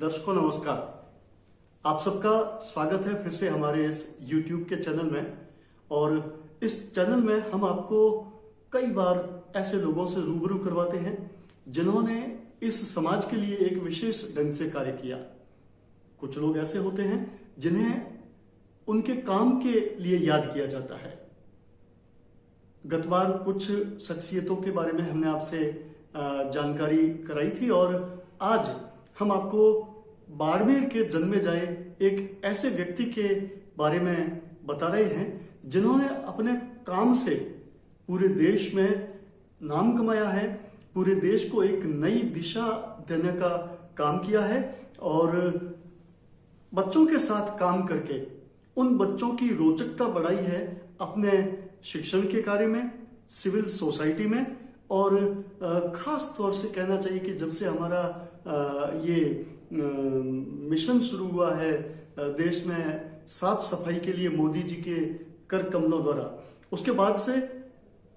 दर्शकों नमस्कार। आप सबका स्वागत है फिर से हमारे इस YouTube के चैनल में। और इस चैनल में हम आपको कई बार ऐसे लोगों से रूबरू करवाते हैं जिन्होंने इस समाज के लिए एक विशेष ढंग से कार्य किया। कुछ लोग ऐसे होते हैं जिन्हें उनके काम के लिए याद किया जाता है। गत बार कुछ शख्सियतों के बारे में हमने आपसे जानकारी कराई थी और आज हम आपको बाड़मेर के जन्मे जाए एक ऐसे व्यक्ति के बारे में बता रहे हैं जिन्होंने अपने काम से पूरे देश में नाम कमाया है, पूरे देश को एक नई दिशा देने का काम किया है और बच्चों के साथ काम करके उन बच्चों की रोचकता बढ़ाई है अपने शिक्षण के कार्य में, सिविल सोसाइटी में। और खास तौर से कहना चाहिए कि जब से हमारा ये मिशन शुरू हुआ है देश में साफ सफाई के लिए मोदी जी के कर कमलों द्वारा, उसके बाद से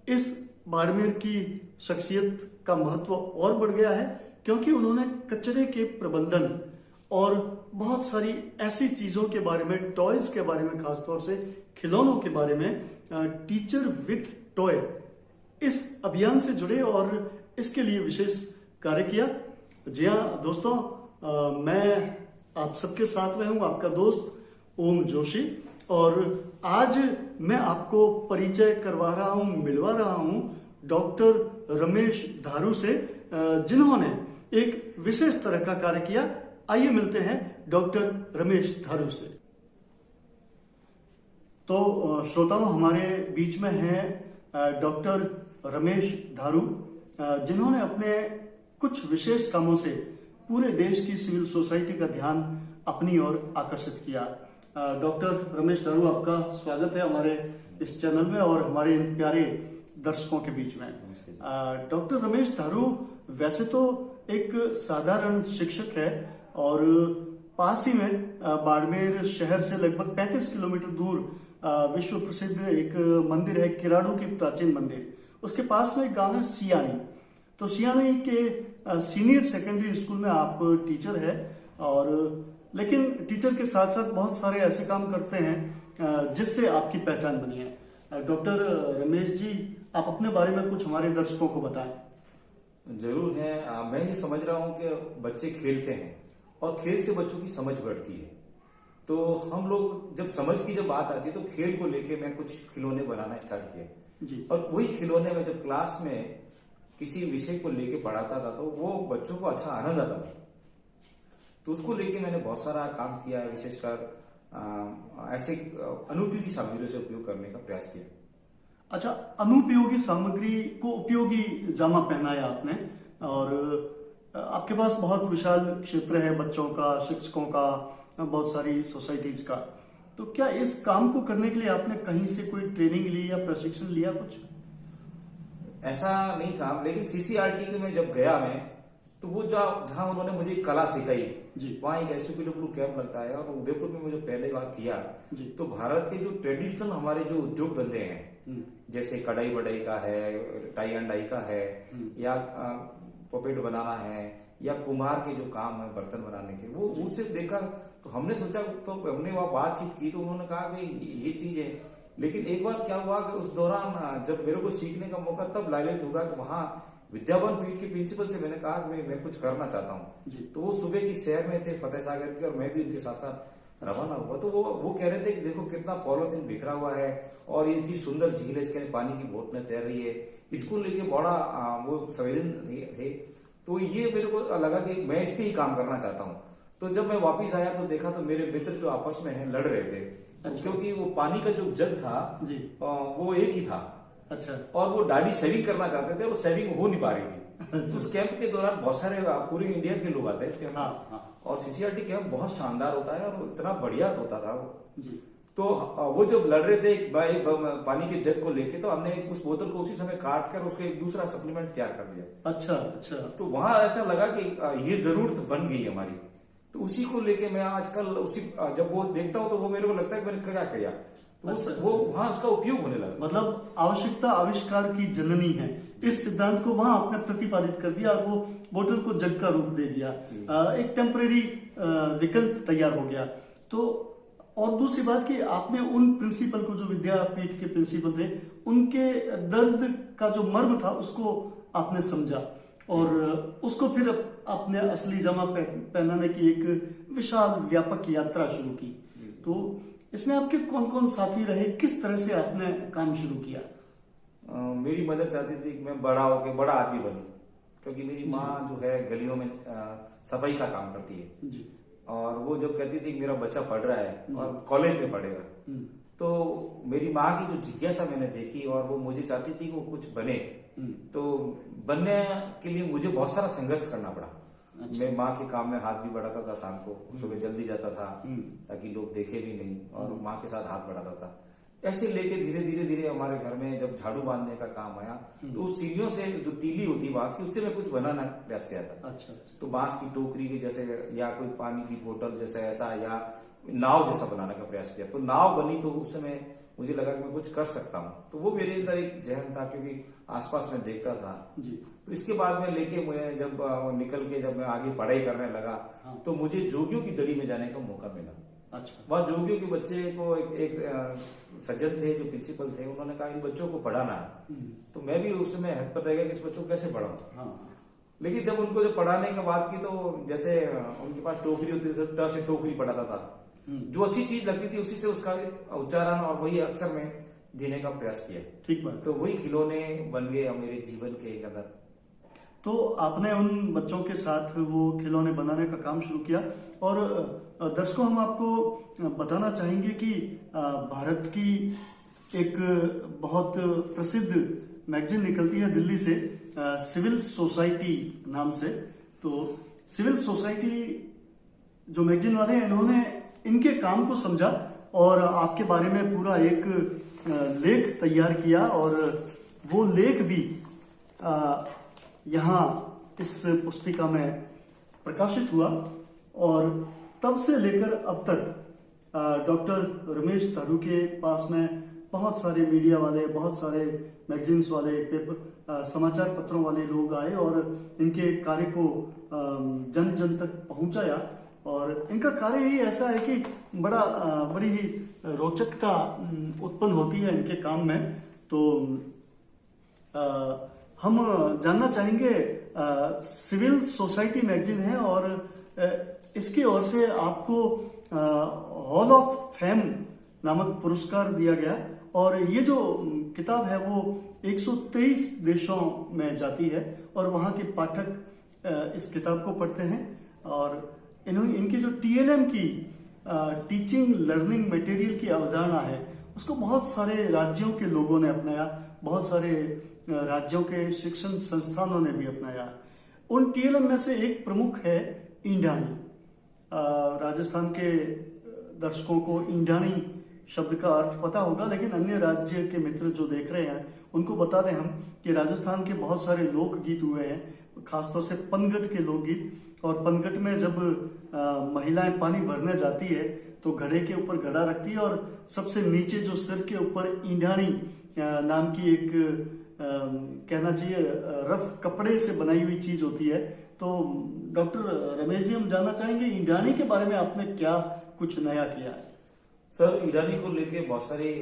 इस बाड़मेर की शख्सियत का महत्व और बढ़ गया है, क्योंकि उन्होंने कचरे के प्रबंधन और बहुत सारी ऐसी चीजों के बारे में, टॉयज के बारे में, खासतौर से खिलौनों के बारे में, टीचर विथ टॉय, इस अभियान से जुड़े और इसके लिए विशेष कार्य किया। जी हाँ दोस्तों, मैं आप सबके साथ में हूं, आपका दोस्त ओम जोशी। और आज मैं आपको परिचय करवा रहा हूं, मिलवा रहा हूं डॉक्टर रमेश धारू से, जिन्होंने एक विशेष तरह का कार्य किया। आइए मिलते हैं डॉक्टर रमेश धारू से। तो श्रोताओं, हमारे बीच में हैं डॉक्टर रमेश धारू, जिन्होंने अपने कुछ विशेष कामों से पूरे देश की सिविल सोसाइटी का ध्यान अपनी ओर आकर्षित किया। डॉक्टर रमेश धारू, आपका स्वागत है हमारे इस चैनल में और हमारे इन प्यारे दर्शकों के बीच में। डॉक्टर रमेश धारू वैसे तो एक साधारण शिक्षक है और पास ही में बाड़मेर शहर से लगभग 35 किलोमीटर दूर विश्व प्रसिद्ध एक मंदिर है, किराड़ू की प्राचीन मंदिर, उसके पास में एक गांव है सियानी। तो सियानी के सीनियर सेकेंडरी स्कूल में आप टीचर है, और लेकिन टीचर के साथ साथ बहुत सारे ऐसे काम करते हैं जिससे आपकी पहचान बनी है। डॉक्टर रमेश जी, आप अपने बारे में कुछ हमारे दर्शकों को बताएं। जरूर है। मैं ये समझ रहा हूँ कि बच्चे खेलते हैं और खेल से बच्चों की समझ बढ़ती है। तो हम लोग जब समझ की जब बात आती है तो खेल को लेके मैं कुछ खिलौने बनाना स्टार्ट किया जी। और वही खिलौने में जब क्लास में किसी विषय को लेके पढ़ाता था तो वो बच्चों को अच्छा आनंद आता था। तो उसको लेके मैंने बहुत सारा काम किया है, विशेषकर ऐसे अनुपयोगी सामग्रियों से उपयोग करने का प्रयास किया। अच्छा, अनुपयोगी सामग्री को उपयोगी जामा पहनाया आपने, और आपके पास बहुत विशाल क्षेत्र है बच्चों का, शिक्षकों का, बहुत सारी सोसाइटीज का। तो क्या इस काम को करने के लिए आपने कहीं से कोई ट्रेनिंग ली या प्रशिक्षण लिया कुछ? ऐसा नहीं था, लेकिन सीसीआरटी में जब गया मैं, तो वो जहाँ उन्होंने मुझे कला सिखाई जी, वहाँ एक SUPW कैंप लगता है और उदयपुर में मुझे पहले बार किया जी। तो भारत के जो ट्रेडिशनल हमारे जो उद्योग धंधे हैं, जैसे कढ़ाई बढ़ाई का है, टाई एंड डाई का है, या पपेट बनाना है, या कुम्हार के जो काम है बर्तन बनाने के, वो उससे देखा तो हमने सोचा, तो हमने वहाँ बातचीत की तो उन्होंने कहा कि ये चीज है। लेकिन एक बार क्या हुआ कि उस दौरान जब मेरे को सीखने का मौका तब लालित होगा कि वहाँ विद्यावन पीठ के प्रिंसिपल से मैंने कहा कि मैं कुछ करना चाहता हूँ। तो वो सुबह की शहर में थे फतेह सागर के, और मैं भी उनके साथ साथ रवाना हुआ। तो वो कह रहे थे कि देखो कितना पॉलिथीन बिखरा हुआ है और ये इतनी सुंदर झील है, इसके पानी की बोतलें तैर रही है, इसको लेके बड़ा वो संवेदन थे। तो ये मेरे को लगा कि मैं इस पे ही काम करना चाहता हूँ। तो जब मैं वापिस आया तो देखा तो मेरे मित्र जो आपस में हैं लड़ रहे थे। अच्छा। क्योंकि वो पानी का जो जग था जी, वो एक ही था। अच्छा। और वो दाढ़ी शेविंग करना चाहते थे, वो शेविंग हो नहीं पा रही थी। अच्छा। उस कैंप के दौरान बहुत सारे पूरे इंडिया के लोग आते हैं। हाँ। और सीसीआरटी कैंप बहुत शानदार होता है और इतना बढ़िया होता था वो जी। तो वो जब लड़ रहे थे एक पानी के जग को लेके, तो हमने उस बोतल को उसी समय काट कर उसको एक दूसरा सप्लीमेंट तैयार कर दिया। अच्छा अच्छा। तो वहां ऐसा लगा कि ये जरूरत बन गई हमारी। तो उसी को लेके मैं आजकल उसी जब वो देखता हूँ तो वो मेरे को लगता है कि मैंने क्या किया। तो वो वहां उसका उपयोग होने लगा। मतलब आवश्यकता आविष्कार की जननी है, इस सिद्धांत को वहां आपने प्रतिपादित कर दिया और वो बोतल को जग का रूप दे दिया, एक टेम्परेरी विकल्प तैयार हो गया। तो और दूसरी बात कि आपने उन प्रिंसिपल को, जो विद्यापीठ के प्रिंसिपल थे, उनके दर्द का जो मर्म था उसको आपने समझा और उसको फिर आपने असली जमा पहनाने की एक विशाल व्यापक यात्रा शुरू की। तो इसमें आपके कौन कौन साथी रहे, किस तरह से आपने काम शुरू किया? मेरी मदर चाहती थी कि मैं बड़ा होकर बड़ा आदमी बनूं, क्योंकि मेरी माँ जो है गलियों में सफाई का काम करती है जी। और वो जब कहती थी कि मेरा बच्चा पढ़ रहा है और कॉलेज में पढ़ेगा, तो मेरी माँ की जो जिज्ञासा मैंने देखी और वो मुझे चाहती थी कि वो कुछ बने, तो बनने के लिए मुझे बहुत सारा संघर्ष करना पड़ा। अच्छा। मैं माँ के काम में हाथ भी बढ़ाता था, शाम को सुबह जल्दी जाता था ताकि लोग देखे भी नहीं, और माँ के साथ हाथ बढ़ाता था। ऐसे लेके धीरे धीरे धीरे हमारे घर में जब झाड़ू बांधने का काम आया, तो उस सीढ़ियों से जो तीली होती बांस की, उससे मैं कुछ बनाना प्रयास किया था। अच्छा। तो बांस की टोकरी की जैसे, या कोई पानी की बोतल जैसे ऐसा, या नाव जैसा बनाने का प्रयास किया। तो नाव बनी तो उस समय मुझे लगा कि मैं कुछ कर सकता हूँ, तो वो मेरे अंदर एक जहन था, क्योंकि आसपास में देखता था जी। तो इसके बाद में लेके मैं जब निकल के जब मैं आगे पढ़ाई करने लगा, हाँ। तो मुझे जोगियों की दड़ी में जाने का मौका मिला। अच्छा। वह जोगियों के बच्चे को एक सज्जन थे जो प्रिंसिपल थे, उन्होंने कहा इन बच्चों को पढ़ाना है। तो मैं भी उस समय हद पता है कि इस बच्चों को कैसे पढ़ाऊं। हाँ। लेकिन जब उनको जब पढ़ाने के बाद की, तो जैसे उनके पास टोकरी होती थी, ट से टोकरी पढ़ाता था, जो अच्छी चीज लगती थी उसी से उसका उच्चारण और वही अक्षर में देने का प्रयास किया। ठीक बात। तो वही खिलौने बन गए मेरे जीवन के एक अंदर। तो आपने उन बच्चों के साथ वो खिलौने बनाने का काम शुरू किया, और दर्शकों हम आपको बताना चाहेंगे कि भारत की एक बहुत प्रसिद्ध मैगजीन निकलती है दिल्ली से, सिविल सोसाइटी नाम से। तो सिविल सोसाइटी जो मैगजीन वाले हैं, इन्होंने इनके काम को समझा और आपके बारे में पूरा एक लेख तैयार किया, और वो लेख भी यहाँ इस पुस्तिका में प्रकाशित हुआ। और तब से लेकर अब तक डॉक्टर रमेश तारू के पास में बहुत सारे मीडिया वाले, बहुत सारे मैगजीन्स वाले, पेपर, समाचार पत्रों वाले लोग आए और इनके कार्य को जन जन तक पहुंचाया। और इनका कार्य ही ऐसा है कि बड़ी ही रोचकता उत्पन्न होती है इनके काम में। तो हम जानना चाहेंगे, सिविल सोसाइटी मैगजीन है और इसकी ओर से आपको हॉल ऑफ फेम नामक पुरस्कार दिया गया, और ये जो किताब है वो 123 देशों में जाती है और वहाँ के पाठक इस किताब को पढ़ते हैं। और इनकी जो TLM की टीचिंग लर्निंग मटेरियल की अवधारणा है, उसको बहुत सारे राज्यों के लोगों ने अपनाया, बहुत सारे राज्यों के शिक्षण संस्थानों ने भी अपनाया। उन TLM में से एक प्रमुख है ईंडाणी। राजस्थान के दर्शकों को ईंडाणी शब्द का अर्थ पता होगा, लेकिन अन्य राज्य के मित्र जो देख रहे हैं उनको बता दें हम कि राजस्थान के बहुत सारे लोकगीत हुए हैं, खासतौर से पनघट के लोकगीत। और पनघट में जब महिलाएं पानी भरने जाती है तो घड़े के ऊपर घड़ा रखती है, और सबसे नीचे जो सिर के ऊपर ईंडाणी नाम की एक कहना चाहिए रफ कपड़े से बनाई हुई चीज होती है। तो डॉक्टर रमेश जी, हम जानना चाहेंगे ईंडाणी के बारे में आपने क्या कुछ नया किया है? सर, ईंडाणी को लेके बहुत सारी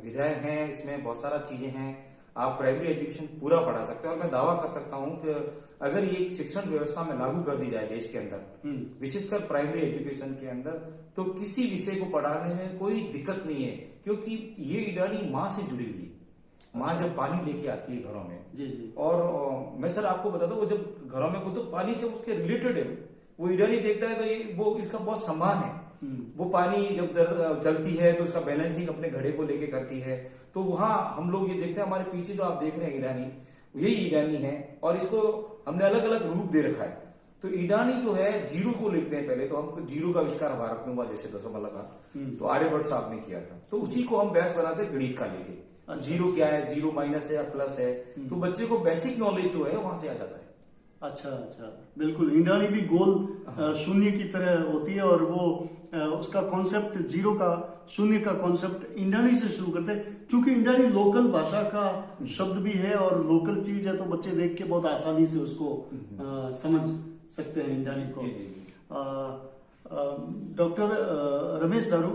विधाएं हैं, इसमें बहुत सारा चीजें हैं। आप प्राइमरी एजुकेशन पूरा पढ़ा सकते हैं, और मैं दावा कर सकता हूं कि अगर ये शिक्षण व्यवस्था में लागू कर दी जाए देश के अंदर, विशेषकर प्राइमरी एजुकेशन के अंदर, तो किसी विषय को पढ़ाने में कोई दिक्कत नहीं है, क्योंकि ये ईंडाणी माँ से जुड़ी हुई है। माँ जब पानी लेके आती है घरों में, जी। और मैं सर आपको बताता हूँ, वो जब घरों में, वो तो पानी से उसके रिलेटेड है, वो ईंडाणी देखता है तो ये वो इसका बहुत सम्मान है। वो पानी जब चलती है तो उसका बैलेंसिंग अपने घड़े को लेके करती है। तो वहां हम लोग ये देखते हैं, हमारे पीछे जो आप देख रहे हैं ईंडाणी, यही ईंडाणी है, और इसको हमने अलग अलग रूप दे रखा है। तो ईंडाणी जो है, जीरो को लिखते हैं पहले, तो हम जीरो का आविष्कार भारत में हुआ जैसे दशमलव का, तो आर्यभट्ट साहब ने किया था। तो उसी को हम बेस बनाते हैं गणित का लेके। जीरो क्या है, जीरो माइनस है या प्लस है, तो बच्चे को बेसिक नॉलेज जो है वहां से आ जाता है। अच्छा अच्छा, बिल्कुल। इंद्राणी भी गोल शून्य की तरह होती है, और वो उसका कॉन्सेप्ट जीरो का, शून्य का कॉन्सेप्ट इंद्राणी से शुरू करते हैं। चूंकि इंद्राणी लोकल भाषा का शब्द भी है और लोकल चीज है, तो बच्चे देख के बहुत आसानी से उसको समझ सकते हैं इंद्राणी को। जी जी। डॉक्टर रमेश दारू,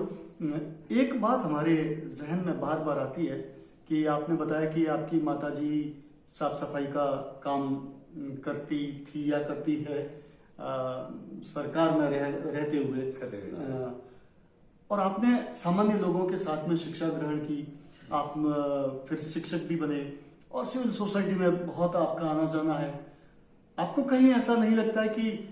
एक बात हमारे जहन में बार बार आती है कि आपने बताया कि आपकी माताजी साफ सफाई का काम करती थी या करती है सरकार में रहते हुए, और आपने सामान्य लोगों के साथ में शिक्षा ग्रहण की। आप फिर शिक्षक भी बने और सिविल सोसाइटी में बहुत आपका आना जाना है। आपको कहीं ऐसा नहीं लगता है कि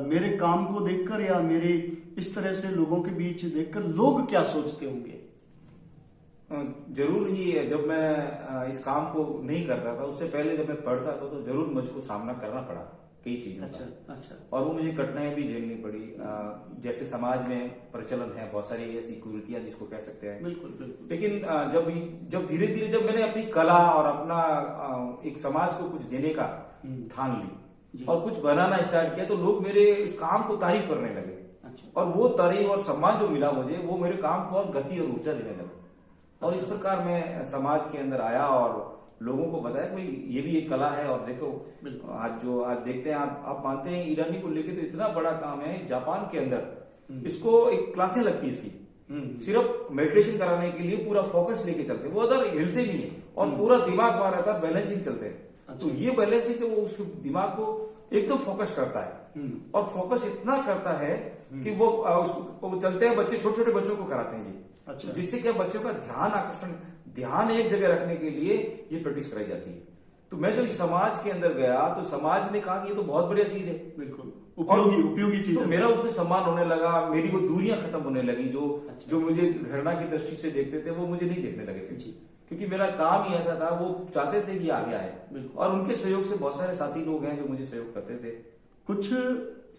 मेरे काम को देखकर या मेरे इस तरह से लोगों के बीच देखकर लोग क्या सोचते होंगे? जरूर ही है। जब मैं इस काम को नहीं करता था, उससे पहले जब मैं पढ़ता था, तो जरूर मुझको सामना करना पड़ा कई चीजों का। अच्छा। और वो मुझे कठिनाइयां भी झेलनी पड़ी। जैसे समाज में प्रचलन है बहुत सारी ऐसी कुरीतियां जिसको कह सकते हैं। बिल्कुल बिल्कुल। लेकिन जब धीरे धीरे जब मैंने अपनी कला और अपना एक समाज को कुछ देने का ठान ली और कुछ बनाना स्टार्ट किया, तो लोग मेरे इस काम को तारीफ करने लगे। अच्छा। और वो तारीफ और सम्मान जो मिला मुझे, वो मेरे काम को और गति और ऊर्जा देने लगा। और इस प्रकार मैं समाज के अंदर आया और लोगों को बताया कि ये भी एक कला है। और देखो आज देखते हैं, आप मानते हैं इंद्राणी को लेके तो इतना बड़ा काम है जापान के अंदर। इसको एक क्लासें लगती है इसकी, सिर्फ मेडिटेशन कराने के लिए पूरा फोकस लेके चलते हैं। वो अदर हिलते नहीं है और पूरा दिमाग वहां रहता है, बैलेंसिंग चलते हैं। तो ये बैलेंसिंग वो उसके दिमाग को एकदम फोकस करता है और फोकस इतना करता है कि वो चलते हैं। बच्चे, छोटे छोटे बच्चों को कराते हैं ये। अच्छा। जिससे क्या बच्चों का ध्यान आकर्षण, ध्यान एक जगह रखने के लिए ये प्रैक्टिस कराई जाती है। तो मैं जब समाज के अंदर गया तो समाज ने कहा कि ये तो बहुत बढ़िया चीज है, बिल्कुल उपयोगी चीज है। तो मेरा उसमें सम्मान होने लगा, मेरी वो दूरियां खत्म होने लगी। जो मुझे घृणा की दृष्टि से देखते थे, वो मुझे नहीं देखने लगे फिर, क्योंकि मेरा काम ही ऐसा था। वो चाहते थे कि आगे आए, और उनके सहयोग से बहुत सारे साथी लोग हैं जो मुझे सहयोग करते थे। कुछ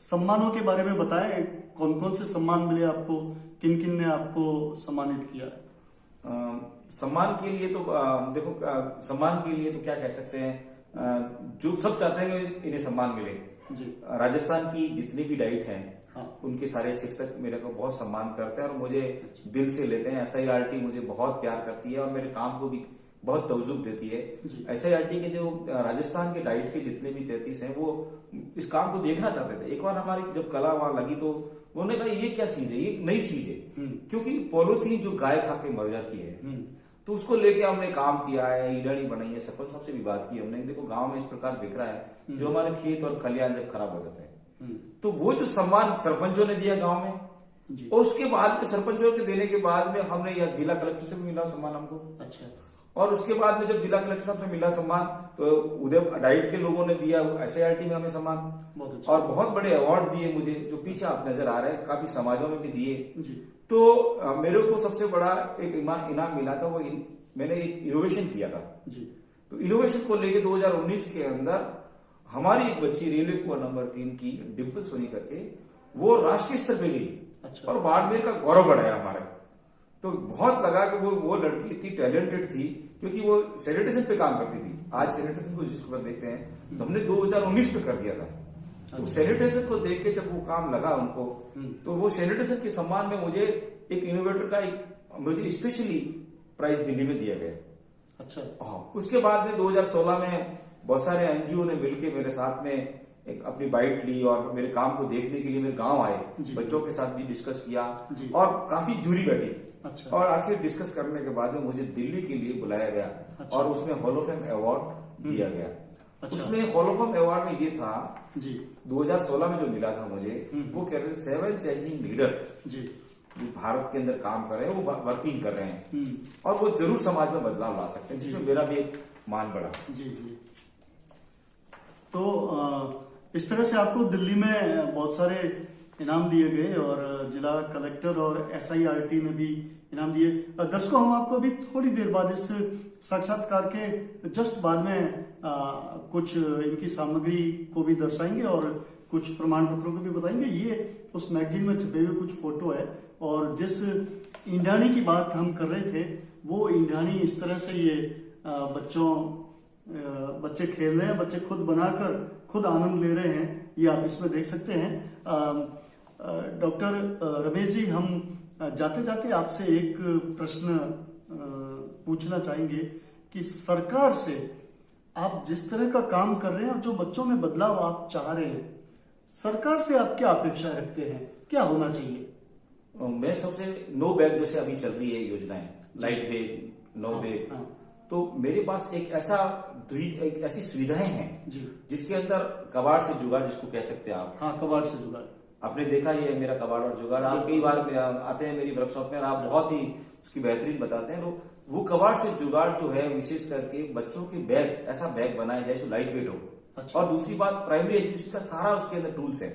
सम्मानों के बारे में बताएं, कौन कौन से सम्मान मिले आपको, किन किन ने आपको सम्मानित किया? सम्मान के लिए तो देखो, सम्मान के लिए तो क्या कह सकते हैं, जो सब चाहते हैं इन्हें सम्मान मिले। जी। राजस्थान की जितनी भी डाइट हैं, हाँ, उनके सारे शिक्षक मेरे को बहुत सम्मान करते हैं और मुझे दिल से लेते हैं। SIRT मुझे बहुत प्यार करती है और मेरे काम को भी बहुत तवज्जुह देती है। SIRT के जो राजस्थान के डाइट के जितने भी 33 हैं, वो इस काम को देखना चाहते थे। एक बार हमारी जब कला वहां लगी तो उन्होंने कहा ये क्या चीज है, ये नई चीज है। क्योंकि पॉलीथीन जो गाय खा के मर जाती है, तो उसको लेके हमने काम किया है, इंद्राणी बनाई है, सरपंच साहब से भी बात की हमने। देखो गांव में इस प्रकार बिक रहा है, जो हमारे खेत और खलियान जब खराब हो जाते हैं, तो वो जो सम्मान सरपंचों ने दिया गांव में, और उसके बाद में सरपंचों के देने के बाद में हमने यह जिला कलेक्टर से भी मिला सम्मान हमको। अच्छा। और उसके बाद में जब जिला कलेक्टर साहब से मिला सम्मान, तो उदय डाइट के लोगों ने दिया, SIRT में हमें सम्मान, और बहुत बड़े अवार्ड दिए मुझे, जो पीछे आप नजर आ रहे हैं, काफी समाजों में भी दिए। तो मेरे को सबसे बड़ा एक इनाम मिला था, वो मैंने एक इनोवेशन किया था। जी। तो इनोवेशन को लेके 2019 के अंदर हमारी एक बच्ची रेलवे कुआं नंबर 3 की डिम्पल सोनी करके, वो राष्ट्रीय स्तर पे गई। अच्छा। और बाड़मेर का गौरव बढ़ाया हमारा। तो बहुत लगा कि वो लड़की इतनी टैलेंटेड थी, क्योंकि वो सैनिटेशन पे काम करती थी। आज सैनिटेशन को जिसको देखते हैं, तो हमने 2019 में कर दिया था। तो सैनिटेशन को देख के जब वो काम लगा उनको, तो वो सैनिटेशन के सम्मान में मुझे एक इनोवेटर का मुझे स्पेशली प्राइज दिल्ली में दिया गया। अच्छा। हाँ। उसके बाद में 2016 में बहुत सारे NGO ने मिलकर मेरे साथ में एक अपनी बाइट ली और मेरे काम को देखने के लिए मेरे गांव आए, बच्चों के साथ भी डिस्कस किया और काफी जूरी बैठी। अच्छा। और आखिर डिस्कस करने के बाद में मुझे दिल्ली के लिए बुलाया गया। अच्छा। और उसमें हॉल ऑफ फेम अवार्ड दिया गया। अच्छा। उसमें हॉल ऑफ फेम अवार्ड में ये था जी, 2016 में जो मिला था मुझे, वो कह रहे थे 7 चेंजिंग लीडर जी, जो भारत के अंदर काम कर रहे हैं, वो वर्किंग कर रहे हैं और वो जरूर समाज में बदलाव ला सकते हैं, जिसमें मेरा भी एक मान बढ़ा। जी जी। तो इस तरह से आपको दिल्ली में बहुत सारे इनाम दिए गए और जिला कलेक्टर और SIRT ने भी इनाम दिए। दर्शकों, हम आपको अभी थोड़ी देर बाद इस साक्षात्कार के जस्ट बाद में कुछ इनकी सामग्री को भी दर्शाएंगे और कुछ प्रमाण पत्रों को भी बताएंगे। ये उस मैगजीन में छपे हुए कुछ फोटो है, और जिस इंद्राणी की बात हम कर रहे थे, वो इंद्राणी इस तरह से ये बच्चों बच्चे खेल रहे हैं, बच्चे खुद बनाकर खुद आनंद ले रहे हैं, ये आप इसमें देख सकते हैं। डॉक्टर रमेश जी, हम जाते जाते आपसे एक प्रश्न पूछना चाहेंगे कि सरकार से आप जिस तरह का काम कर रहे हैं और जो बच्चों में बदलाव आप चाह रहे हैं, सरकार से आप क्या अपेक्षा रखते हैं, क्या होना चाहिए? मैं सबसे नो बैग जैसे अभी चल रही है योजनाएं, लाइट बैग, नो बैग, तो मेरे पास एक ऐसी सुविधाएं हैं जी, जिसके अंदर कबाड़ से जुगाड़, जिसको कह सकते हैं आप। हाँ, कबाड़ से जुगाड़। आपने देखा ही है मेरा कबाड़ और जुगाड़, आप कई बार आते हैं मेरी वर्कशॉप में और आप बहुत ही उसकी बेहतरीन बताते हैं। तो वो कबाड़ से जुगाड़ जो है, विशेष करके बच्चों के बैग, ऐसा बैग बनाए जैसे लाइट वेट हो। अच्छा। और दूसरी बात, प्राइमरी एजुकेशन का सारा उसके अंदर टूल्स है।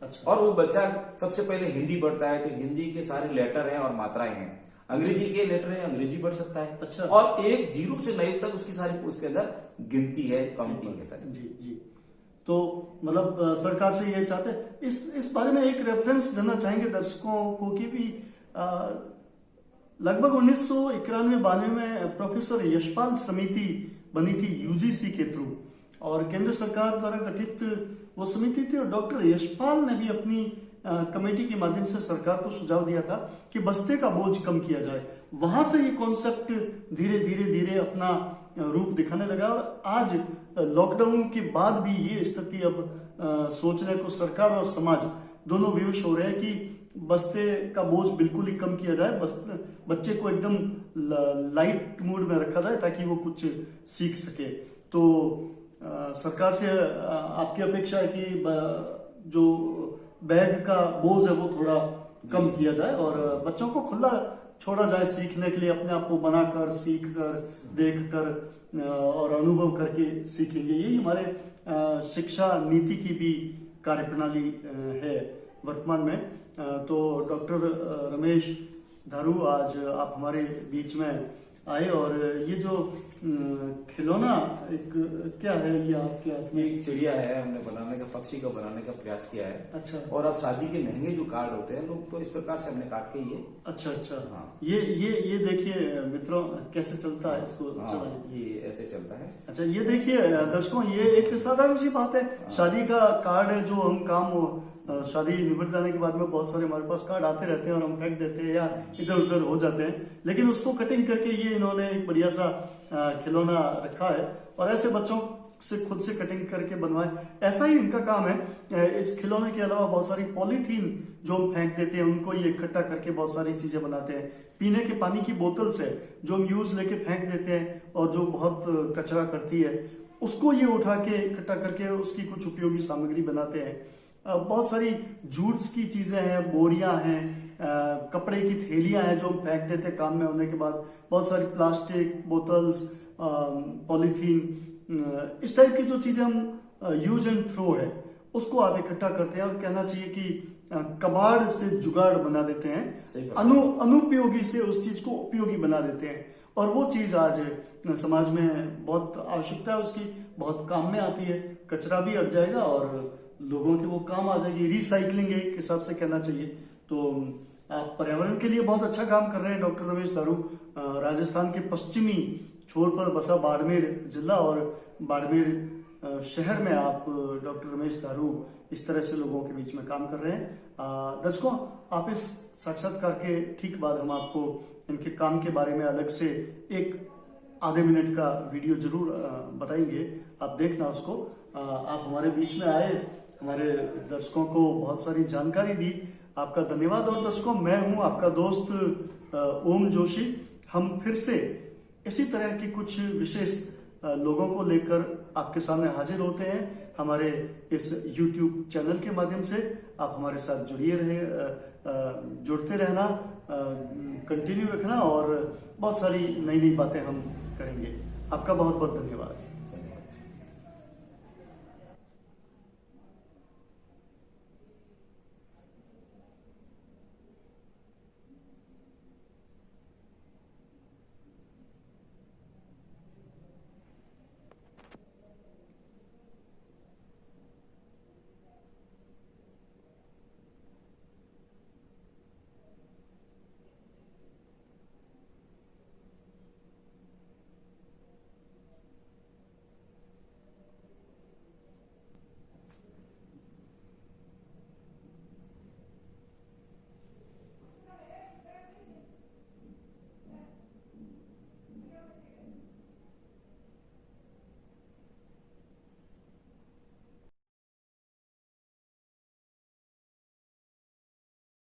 अच्छा। और वो बच्चा सबसे पहले हिंदी पढ़ता है तो हिंदी के सारे लेटर हैं और मात्राएं हैं, अंग्रेजी के लेटर है, अंग्रेजी पढ़ सकता है। अच्छा। और 1 0 से 9 तक उसकी सारी उसके अंदर गिनती है, काउंटिंग है सारी। जी जी। तो मतलब सरकार से ये चाहते हैं, इस बारे में एक रेफरेंस देना चाहेंगे दर्शकों को कि भी लगभग 1991-92 में प्रोफेसर यशपाल समिति बनी थी यूजीसी के थ्रू, और केंद्र सरकार द्वारा गठित वो समिति थी, और डॉक्टर यशपाल ने भी अपनी कमेटी के माध्यम से सरकार को सुझाव दिया था कि बस्ते का बोझ कम किया जाए। वहां से ये कॉन्सेप्ट धीरे धीरे धीरे अपना रूप दिखाने लगा, और आज लॉकडाउन के बाद भी ये स्थिति अब सोचने को सरकार और समाज दोनों विवश हो रहे हैं कि बस्ते का बोझ बिल्कुल ही कम किया जाए, बच्चे को एकदम लाइट मूड में रखा जाए ताकि वो कुछ सीख सके। तो सरकार से आपकी अपेक्षा है कि जो बैग का बोझ है वो थोड़ा कम किया जाए और बच्चों को खुला छोड़ा जाए सीखने के लिए, अपने आप को बनाकर, सीख कर, देख कर और अनुभव करके सीखेंगे। यही हमारे शिक्षा नीति की भी कार्यप्रणाली है वर्तमान में। तो डॉक्टर रमेश धारू, आज आप हमारे बीच में आए, और ये जो खिलौना एक क्या है, ये आपके हाथ में? एक चिड़िया है, हमने बनाने का, पक्षी को बनाने का प्रयास किया है। अच्छा। और अब शादी के महंगे जो कार्ड होते हैं लोग, तो इस प्रकार से हमने काट के ये। अच्छा अच्छा। हाँ। ये देखिए मित्रों कैसे चलता है, इसको ये ऐसे चलता है। अच्छा, ये देखिए दर्शकों, ये एक साधारण सी बात है। शादी का कार्ड है, जो हम काम शादी निपट जाने के बाद में बहुत सारे हमारे पास कार्ड आते रहते हैं और हम फेंक देते हैं या इधर उधर हो जाते हैं, लेकिन उसको कटिंग करके ये इन्होंने एक बढ़िया सा खिलौना रखा है, और ऐसे बच्चों से खुद से कटिंग करके बनवाए, ऐसा ही इनका काम है। इस खिलौने के अलावा बहुत सारी पॉलीथीन जो हम फेंक देते हैं, उनको ये इकट्ठा करके बहुत सारी चीजें बनाते हैं। पीने के पानी की बोतल से जो हम यूज लेके फेंक देते हैं और जो बहुत कचरा करती है, उसको ये उठा के इकट्ठा करके उसकी कुछ उपयोगी सामग्री बनाते हैं। बहुत सारी जूट्स की चीजें हैं, बोरियां हैं, कपड़े की थैलियां हैं जो हम फेंक देते हैं काम में होने के बाद। बहुत सारी प्लास्टिक बोतल्स, पॉलीथीन, इस टाइप की जो चीजें हम यूज एंड थ्रो है, उसको आप इकट्ठा करते हैं और कहना चाहिए कि कबाड़ से जुगाड़ बना देते हैं, अनुपयोगी से उस चीज को उपयोगी बना देते हैं। और वो चीज आज समाज में बहुत आवश्यकता है उसकी, बहुत काम में आती है। कचरा भी हट जाएगा और लोगों के वो काम आ जाएगी, रिसाइकलिंग एक हिसाब से कहना चाहिए। तो आप पर्यावरण के लिए बहुत अच्छा काम कर रहे हैं डॉक्टर रमेश धारू। राजस्थान के पश्चिमी छोर पर बसा बाड़मेर जिला और बाड़मेर शहर में आप डॉक्टर रमेश धारू इस तरह से लोगों के बीच में काम कर रहे हैं। दर्शकों, आप इस साक्षात्कार के ठीक बाद हम आपको इनके काम के बारे में अलग से एक आधे मिनट का वीडियो जरूर बताएंगे, आप देखना उसको। आप हमारे बीच में आए, हमारे दर्शकों को बहुत सारी जानकारी दी, आपका धन्यवाद। और दर्शकों, मैं हूं आपका दोस्त ओम जोशी। हम फिर से इसी तरह की कुछ विशेष लोगों को लेकर आपके सामने हाजिर होते हैं हमारे इस YouTube चैनल के माध्यम से। आप हमारे साथ जुड़ते रहना, कंटिन्यू रखना, और बहुत सारी नई नई बातें हम करेंगे। आपका बहुत बहुत धन्यवाद।